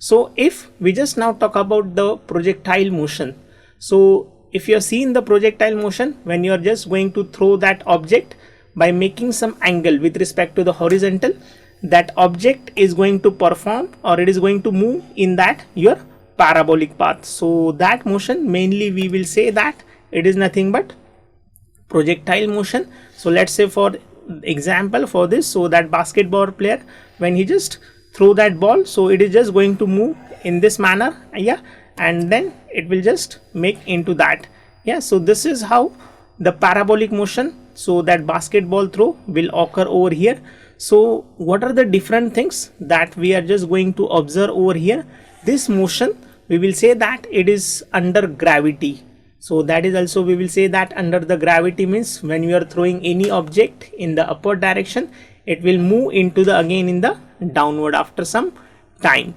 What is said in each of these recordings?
So if we just now talk about the projectile motion, so if you're seeing the projectile motion, when you're just going to throw that object by making some angle with respect to the horizontal, that object is going to perform, or it is going to move in that your parabolic path. So that motion mainly we will say that it is nothing but projectile motion. So let's say for example for this, so that basketball player, when he just throw that ball, so it is just going to move in this manner, yeah, and then it will just make into that, yeah. So this is how the parabolic motion, so that basketball throw will occur over here. So what are the different things that we are just going to observe over here? This motion, we will say that it is under gravity. So that is also, we will say that under the gravity means when you are throwing any object in the upward direction, it will move into the again in the downward after some time.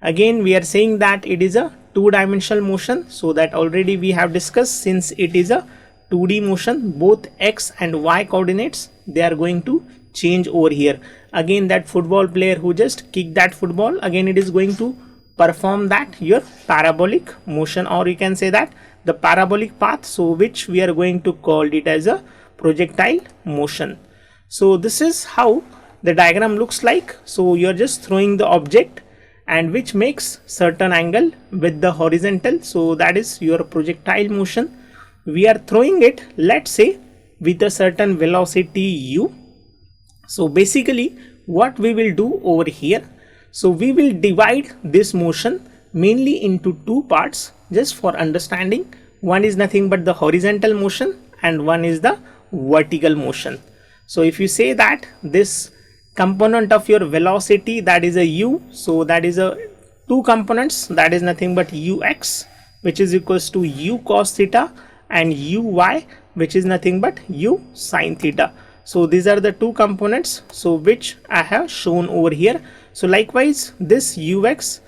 Again we are saying that it is a two-dimensional motion, so that already we have discussed, since it is a 2D motion, both x and y coordinates, they are going to change over here. Again that football player who just kicked that football, again it is going to perform that your parabolic motion, or you can say that the parabolic path, so which we are going to call it as a projectile motion. So this is how the diagram looks like. So you are just throwing the object and which makes certain angle with the horizontal, so that is your projectile motion. We are throwing it, let's say, with a certain velocity u. So basically what we will do over here, so we will divide this motion mainly into two parts just for understanding. One is nothing but the horizontal motion and one is the vertical motion. So if you say that this component of your velocity, that is a u, so that is a two components, that is nothing but ux, which is equals to u cos theta, and uy, which is nothing but u sin theta. So these are the two components, so which I have shown over here. So likewise this ux,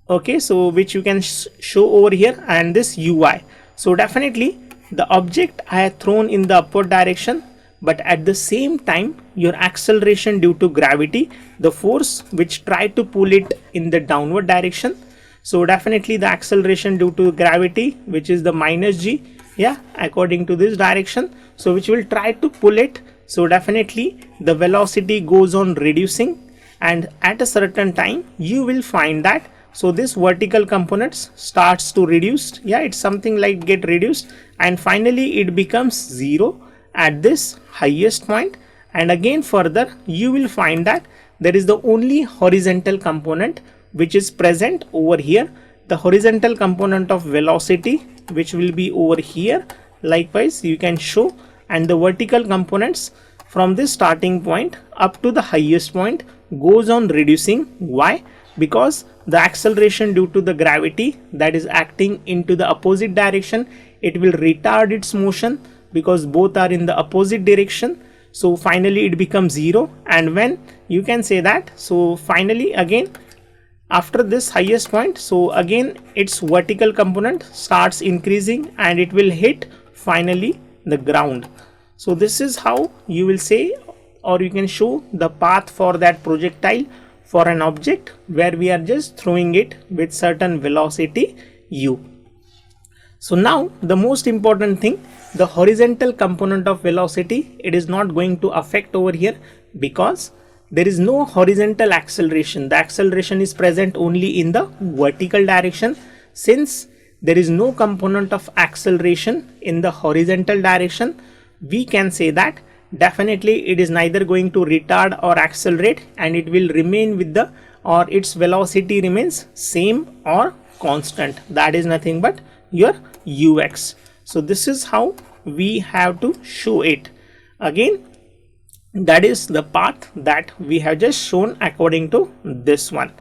okay, so which you can show over here, and this uy. So definitely the object I have thrown in the upward direction, but at the same time your acceleration due to gravity, the force which tried to pull it in the downward direction, so definitely the acceleration due to gravity, which is the minus g, yeah, according to this direction, so which will try to pull it. So definitely the velocity goes on reducing, and at a certain time you will find that, so this vertical components starts to reduce, yeah, it's something like get reduced, and finally it becomes 0 at this highest point. And again further you will find that there is the only horizontal component which is present over here, the horizontal component of velocity, which will be over here, likewise you can show, and the vertical components from this starting point up to the highest point goes on reducing. Why? Because the acceleration due to the gravity that is acting into the opposite direction, it will retard its motion because both are in the opposite direction. So finally it becomes 0, and when you can say that, so finally again after this highest point, so again its vertical component starts increasing and it will hit finally the ground. So this is how you will say, or you can show the path for that projectile for an object where we are just throwing it with certain velocity u. So now the most important thing, the horizontal component of velocity, it is not going to affect over here because there is no horizontal acceleration. The acceleration is present only in the vertical direction. Since there is no component of acceleration in the horizontal direction, we can say that definitely it is neither going to retard or accelerate, and it will remain with the, or its velocity remains same or constant, that is nothing but your ux. So this is how we have to show it. Again, that is the path that we have just shown according to this one.